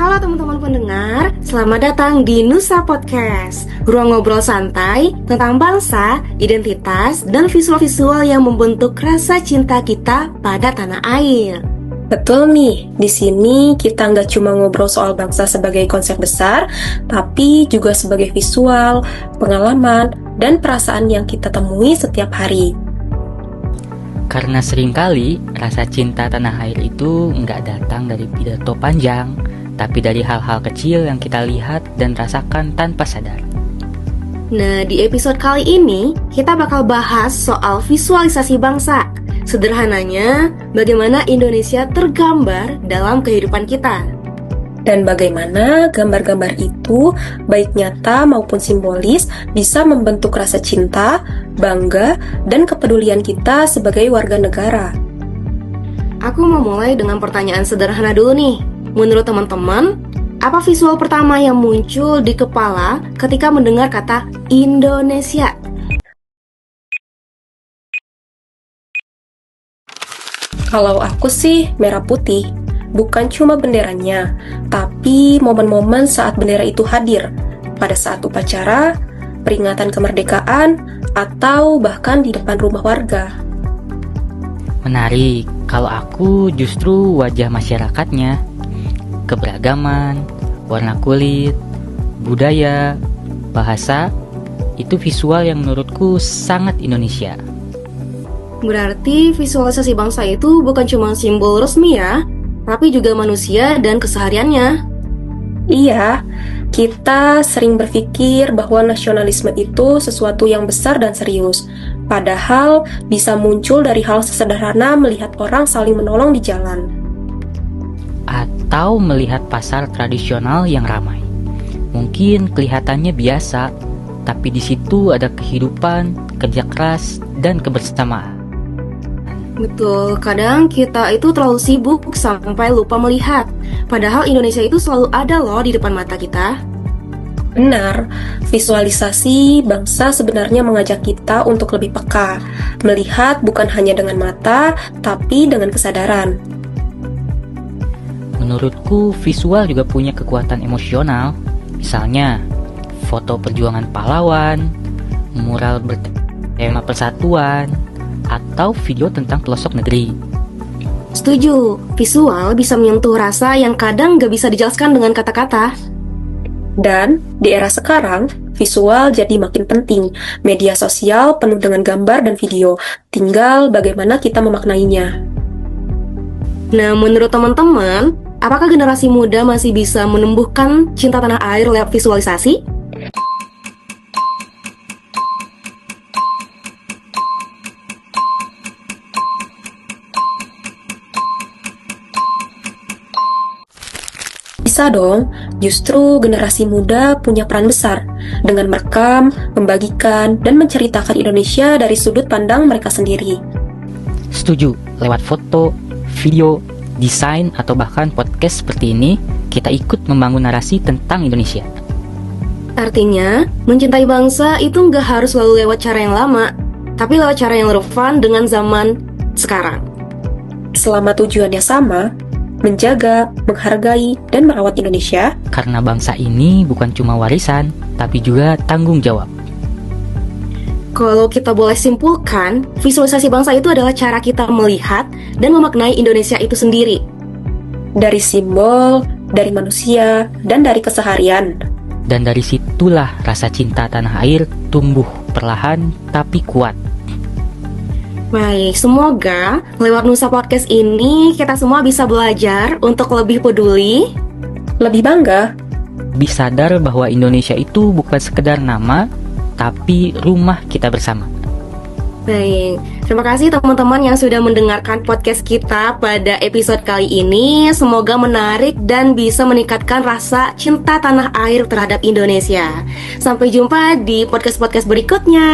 Halo teman-teman pendengar, selamat datang di Nusa Podcast, ruang ngobrol santai tentang bangsa, identitas, dan visual-visual yang membentuk rasa cinta kita pada tanah air. Betul nih, di sini kita nggak cuma ngobrol soal bangsa sebagai konsep besar, tapi juga sebagai visual, pengalaman, dan perasaan yang kita temui setiap hari. Karena seringkali rasa cinta tanah air itu nggak datang dari pidato panjang, tapi dari hal-hal kecil yang kita lihat dan rasakan tanpa sadar. Nah, di episode kali ini kita bakal bahas soal visualisasi bangsa. Sederhananya, bagaimana Indonesia tergambar dalam kehidupan kita. Dan bagaimana gambar-gambar itu, baik nyata maupun simbolis, bisa membentuk rasa cinta, bangga, dan kepedulian kita sebagai warga negara. Aku mau mulai dengan pertanyaan sederhana dulu nih. Menurut teman-teman, apa visual pertama yang muncul di kepala ketika mendengar kata Indonesia? Kalau aku sih merah putih, bukan cuma benderanya, tapi momen-momen saat bendera itu hadir, pada saat upacara, peringatan kemerdekaan, atau bahkan di depan rumah warga. Menarik, kalau aku justru wajah masyarakatnya, keberagaman, warna kulit, budaya, bahasa, itu visual yang menurutku sangat Indonesia. Berarti visualisasi bangsa itu bukan cuma simbol resmi ya, tapi juga manusia dan kesehariannya. Iya, kita sering berpikir bahwa nasionalisme itu sesuatu yang besar dan serius, padahal bisa muncul dari hal sesederhana melihat orang saling menolong di jalan. Atau melihat pasar tradisional yang ramai. Mungkin kelihatannya biasa, tapi di situ ada kehidupan, kerja keras, dan kebersamaan. Betul, kadang kita itu terlalu sibuk sampai lupa melihat. Padahal Indonesia itu selalu ada loh di depan mata kita. Benar, visualisasi bangsa sebenarnya mengajak kita untuk lebih peka, melihat bukan hanya dengan mata, tapi dengan kesadaran. Menurutku, visual juga punya kekuatan emosional. Misalnya, foto perjuangan pahlawan, mural bertema persatuan, atau video tentang pelosok negeri. Setuju, visual bisa menyentuh rasa yang kadang gak bisa dijelaskan dengan kata-kata. Dan di era sekarang, visual jadi makin penting. Media sosial penuh dengan gambar dan video, tinggal bagaimana kita memaknainya. Nah, menurut teman-teman, apakah generasi muda masih bisa menumbuhkan cinta tanah air lewat visualisasi? Bisa dong, justru generasi muda punya peran besar dengan merekam, membagikan, dan menceritakan Indonesia dari sudut pandang mereka sendiri. Setuju, lewat foto, video, desain, atau bahkan podcast seperti ini, kita ikut membangun narasi tentang Indonesia. Artinya, mencintai bangsa itu nggak harus selalu lewat cara yang lama, tapi lewat cara yang relevan dengan zaman sekarang. Selama tujuannya sama, menjaga, menghargai, dan merawat Indonesia. Karena bangsa ini bukan cuma warisan, tapi juga tanggung jawab. Kalau kita boleh simpulkan, visualisasi bangsa itu adalah cara kita melihat dan memaknai Indonesia itu sendiri. Dari simbol, dari manusia, dan dari keseharian. Dan dari situlah rasa cinta tanah air tumbuh perlahan tapi kuat. Baik, semoga lewat Nusa Podcast ini kita semua bisa belajar untuk lebih peduli, lebih bangga, bisa sadar bahwa Indonesia itu bukan sekedar nama, tapi rumah kita bersama. Baik, terima kasih teman-teman yang sudah mendengarkan podcast kita pada episode kali ini. Semoga menarik dan bisa meningkatkan rasa cinta tanah air terhadap Indonesia. Sampai jumpa di podcast-podcast berikutnya.